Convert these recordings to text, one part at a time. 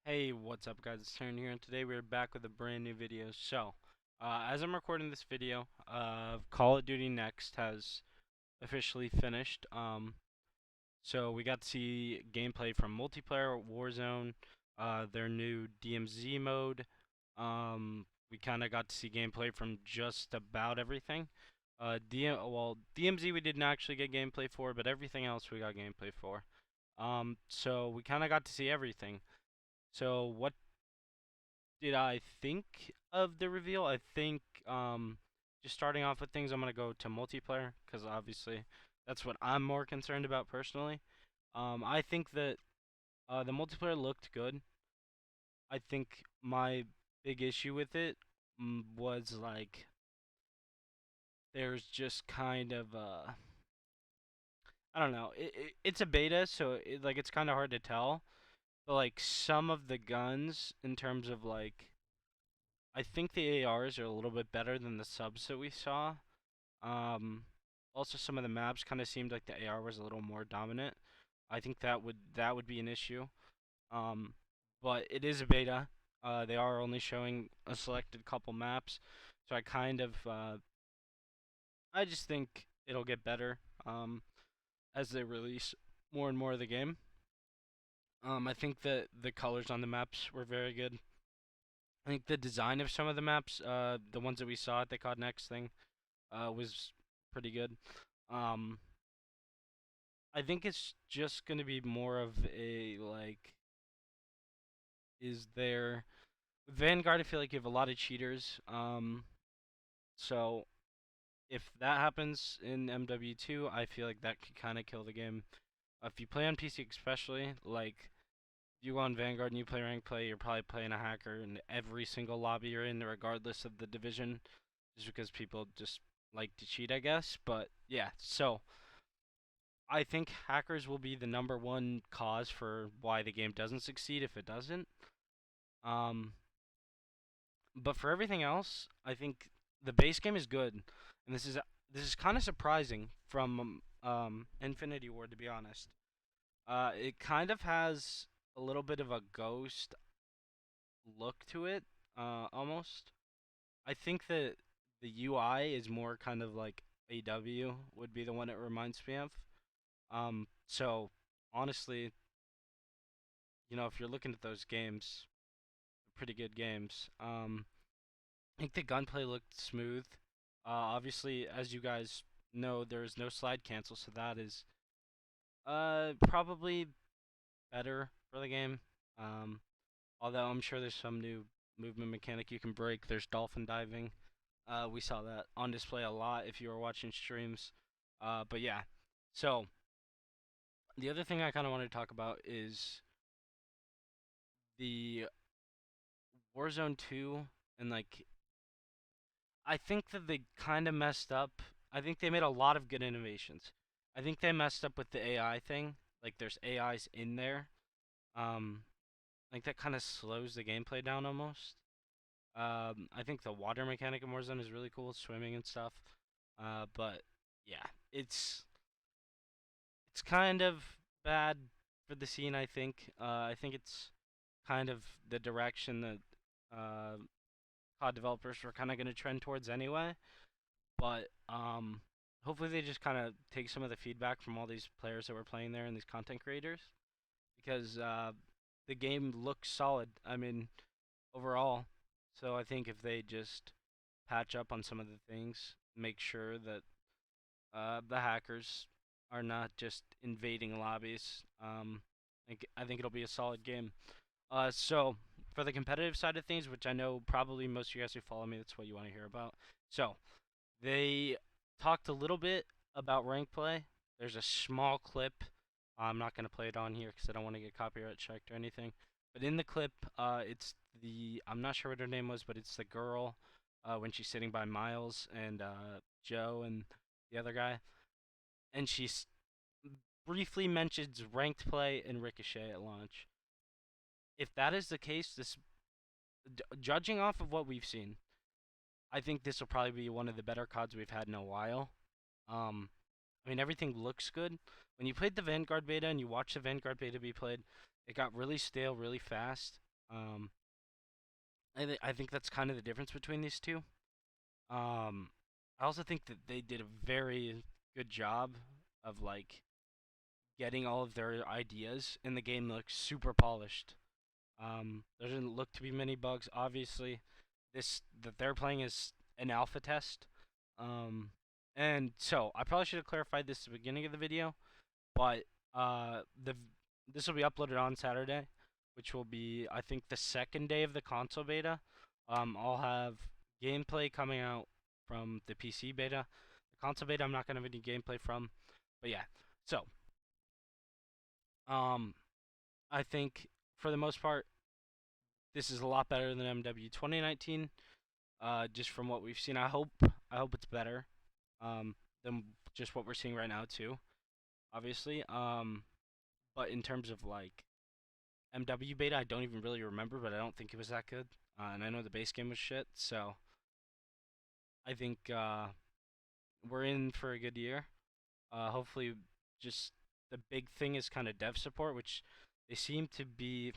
Hey, what's up guys, it's Taryn here, and today we're back with a brand new video. As I'm recording this video, Call of Duty Next has officially finished. So we got to see gameplay from multiplayer, Warzone, their new DMZ mode. We kind of got to see gameplay from just about everything. DMZ we didn't actually get gameplay for, but everything else we got gameplay for. So we kind of got to see everything. So what did I think of the reveal? I think just starting off with things, I'm gonna go to multiplayer because obviously that's what I'm more concerned about personally. I think that the multiplayer looked good. I think my big issue with it was like there's just kind of I don't know. It's a beta, so it's kind of hard to tell. But like some of the guns in terms of like I think the ARs are a little bit better than the subs that we saw. Um, Also, some of the maps kind of seemed like the AR was a little more dominant. I think that would be an issue. Um, but it is a beta. They are only showing a selected couple maps, so I just think it'll get better as they release more and more of the game. I think that the colors on the maps were very good. I think the design of some of the maps, the ones that we saw at the COD Next thing, was pretty good. Um, I think it's just gonna be more of a like, is there with Vanguard? I feel like you have a lot of cheaters. So if that happens in MW2, I feel like that could kind of kill the game. If you play on PC, especially, like you go on Vanguard and you play rank play, you're probably playing a hacker in every single lobby you're in, regardless of the division, just because people just like to cheat, I guess. But yeah, so I think hackers will be the number one cause for why the game doesn't succeed if it doesn't. Um, but for everything else, I think the base game is good, and this is kind of surprising from Infinity Ward, to be honest. It kind of has a little bit of a ghost look to it, almost. I think that the UI is more kind of like AW would be the one it reminds me of. So honestly, if you're looking at those games, they're pretty good games. I think the gunplay looked smooth. Obviously, as you guys know, there is no slide cancel, so that is probably better for the game. Um, Although I'm sure there's some new movement mechanic you can break. There's dolphin diving. We saw that on display a lot if you were watching streams. But yeah, so the other thing I kind of wanted to talk about is the Warzone 2 and like I think that they kind of messed up. I think they made a lot of good innovations. I think they messed up with the AI thing. Like there's AIs in there. Um, like that kind of slows the gameplay down almost. I think the water mechanic in Warzone is really cool, swimming and stuff. But yeah, it's kind of bad for the scene. I think it's kind of the direction that COD developers were kind of going to trend towards anyway. But hopefully they just kind of take some of the feedback from all these players that were playing there and these content creators because the game looks solid. I mean, overall. So I think if they just patch up on some of the things, make sure that the hackers are not just invading lobbies, I think it'll be a solid game. So for the competitive side of things, which I know probably most of you guys who follow me, that's what you want to hear about. So they talked a little bit about rank play. There's a small clip. I'm not going to play it on here because I don't want to get copyright checked or anything. But in the clip, it's I'm not sure what her name was, but it's the girl when she's sitting by Miles and Joe and the other guy. And she briefly mentions ranked play and Ricochet at launch. If that is the case, judging off of what we've seen, I think this will probably be one of the better CODs we've had in a while. Um, I mean, everything looks good. When you played the Vanguard beta and you watched the Vanguard beta be played, it got really stale really fast. Um, I think that's kind of the difference between these two. Um, I also think that they did a very good job of like getting all of their ideas, and the game looks super polished. There didn't look to be many bugs. Obviously, this that they're playing is an alpha test. Um, and so I probably should have clarified this at the beginning of the video, but the this will be uploaded on Saturday, which will be I think the second day of the console beta. I'll have gameplay coming out from the PC beta. The console beta I'm not gonna have any gameplay from, but yeah. So um, I think for the most part this is a lot better than MW 2019. Just from what we've seen, I hope it's better than just what we're seeing right now too. Obviously, but in terms of like MW beta, I don't even really remember, but I don't think it was that good. And I know the base game was shit, so I think we're in for a good year. Hopefully, just the big thing is kind of dev support, which they seem to be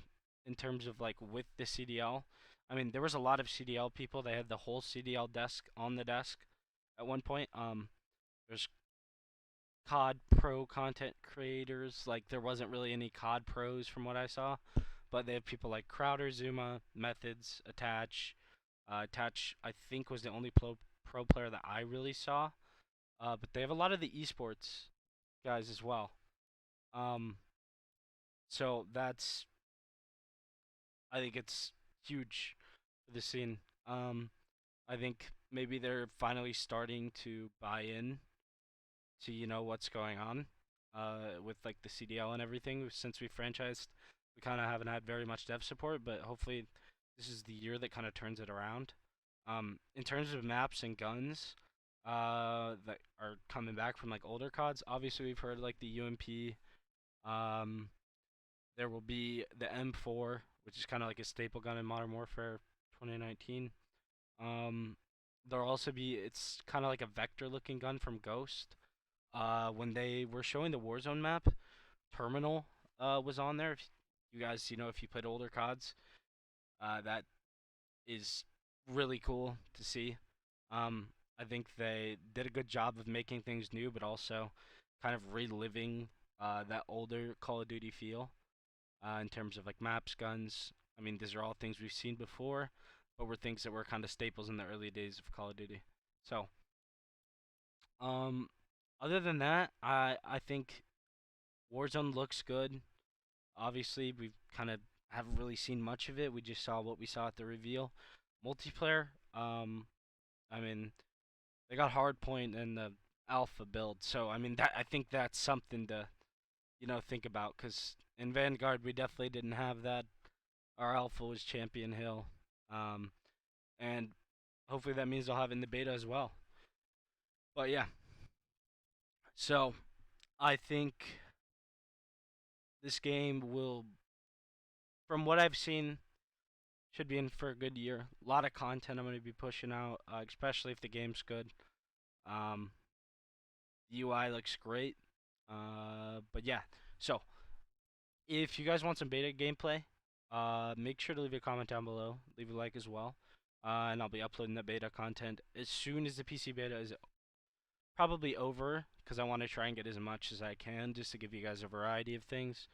in terms of like with the CDL. I mean, there was a lot of CDL people. They had the whole CDL desk on the desk at one point. There's COD Pro content creators. Like there wasn't really any COD pros from what I saw, but they have people like Crowder, Zuma, Methods, Attach. Attach, I think, was the only pro player that I really saw. But they have a lot of the esports guys as well. Um, so that's I think it's huge for the scene. I think maybe they're finally starting to buy in to what's going on with like the CDL and everything. Since we franchised, we kind of haven't had very much dev support, but hopefully this is the year that kind of turns it around. In terms of maps and guns, that are coming back from like older CODs. Obviously, we've heard like the UMP. Um, there will be the M4, which is kind of like a staple gun in Modern Warfare 2019. Um, there'll also be it's kind of like a vector looking gun from Ghost. When they were showing the Warzone map, Terminal was on there. If you guys, if you played older CODs, that is really cool to see. I think they did a good job of making things new, but also kind of reliving that older Call of Duty feel in terms of like maps, guns. I mean, these are all things we've seen before, but were things that were kind of staples in the early days of Call of Duty. So, um, other than that, I think Warzone looks good. Obviously, we kind of haven't really seen much of it. We just saw what we saw at the reveal. Multiplayer, I mean, they got Hardpoint and the Alpha build, so I mean that I think that's something to think about because in Vanguard we definitely didn't have that. Our Alpha was Champion Hill, um, and hopefully that means they'll have it in the beta as well. But yeah, so I think this game will, from what I've seen, should be in for a good year. A lot of content I'm going to be pushing out, especially if the game's good. Um, the UI looks great. But yeah, so if you guys want some beta gameplay, make sure to leave a comment down below. Leave a like as well. And I'll be uploading the beta content as soon as the PC beta is probably over, because I want to try and get as much as I can just to give you guys a variety of things.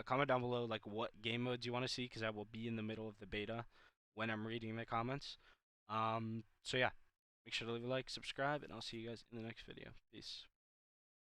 Comment down below like what game modes you want to see, because I will be in the middle of the beta when I'm reading the comments. So yeah, make sure to leave a like, subscribe, and I'll see you guys in the next video. Peace.